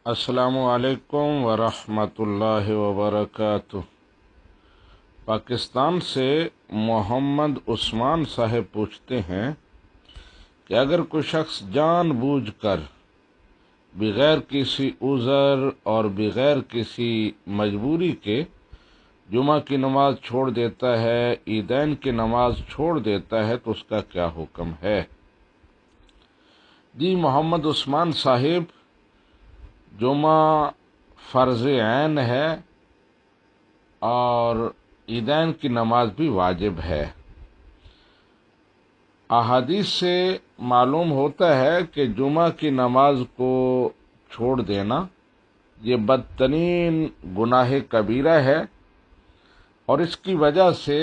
السلام علیکم ورحمۃ اللہ وبرکاتہ۔ پاکستان سے محمد عثمان صاحب پوچھتے ہیں کہ اگر کوئی شخص جان بوجھ کر بغیر کسی عذر اور بغیر کسی مجبوری کے جمعہ کی نماز چھوڑ دیتا ہے، عیدین کی نماز چھوڑ دیتا ہے، تو اس کا کیا حکم ہے؟ جی محمد عثمان صاحب، جمعہ فرض عین ہے اور عیدین کی نماز بھی واجب ہے۔ احادیث سے معلوم ہوتا ہے کہ جمعہ کی نماز کو چھوڑ دینا یہ بدترین گناہ کبیرہ ہے، اور اس کی وجہ سے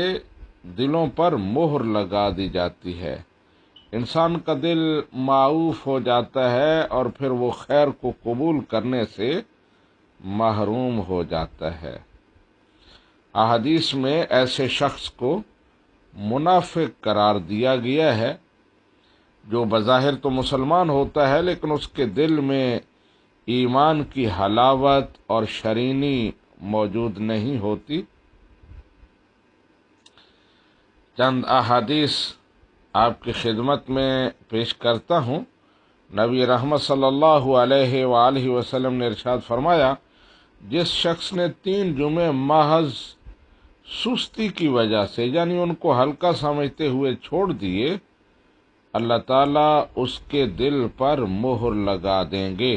دلوں پر مہر لگا دی جاتی ہے۔ انسان کا دل معوف ہو جاتا ہے اور پھر وہ خیر کو قبول کرنے سے محروم ہو جاتا ہے۔ احادیث میں ایسے شخص کو منافق قرار دیا گیا ہے جو بظاہر تو مسلمان ہوتا ہے لیکن اس کے دل میں ایمان کی حلاوت اور شرینی موجود نہیں ہوتی۔ چند احادیث آپ کی خدمت میں پیش کرتا ہوں۔ نبی رحمت صلی اللہ علیہ وآلہ وسلم نے ارشاد فرمایا، جس شخص نے 3 جمعے محض سستی کی وجہ سے، یعنی ان کو ہلکا سمجھتے ہوئے چھوڑ دیے، اللہ تعالیٰ اس کے دل پر مہر لگا دیں گے۔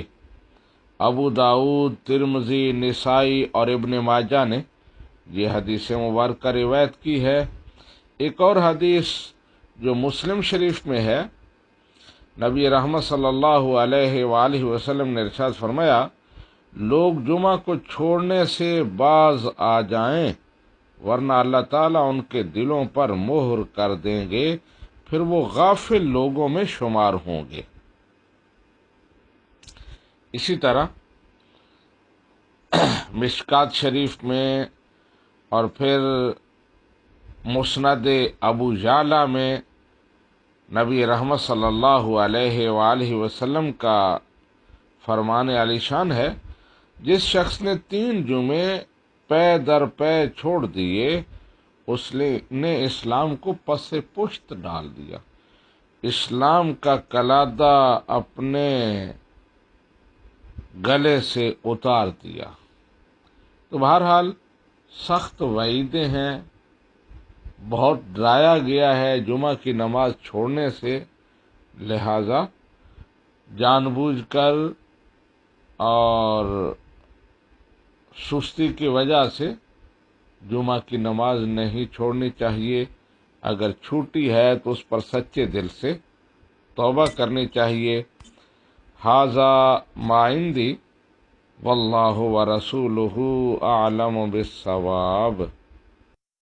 ابو داؤد، ترمذی، نسائی اور ابن ماجہ نے یہ حدیث مبارکہ روایت کی ہے۔ ایک اور حدیث جو مسلم شریف میں ہے، نبی رحمت صلی اللہ علیہ وآلہ وسلم نے ارشاد فرمایا، لوگ جمعہ کو چھوڑنے سے باز آ جائیں ورنہ اللہ تعالیٰ ان کے دلوں پر مہر کر دیں گے، پھر وہ غافل لوگوں میں شمار ہوں گے۔ اسی طرح مشکات شریف میں اور پھر مسند ابو یعلا میں نبی رحمت صلی اللہ علیہ وآلہ وسلم کا فرمان علی شان ہے، جس شخص نے 3 جمعے پے در پے چھوڑ دیے، اس نے اسلام کو پس پشت ڈال دیا، اسلام کا کلادہ اپنے گلے سے اتار دیا۔ تو بہرحال سخت وعیدیں ہیں، بہت ڈرایا گیا ہے جمعہ کی نماز چھوڑنے سے، لہذا جان بوجھ کر اور سستی کی وجہ سے جمعہ کی نماز نہیں چھوڑنی چاہیے۔ اگر چھوٹی ہے تو اس پر سچے دل سے توبہ کرنی چاہیے۔ ھذا ما عندی واللہ ورسولہ اعلم بالصواب۔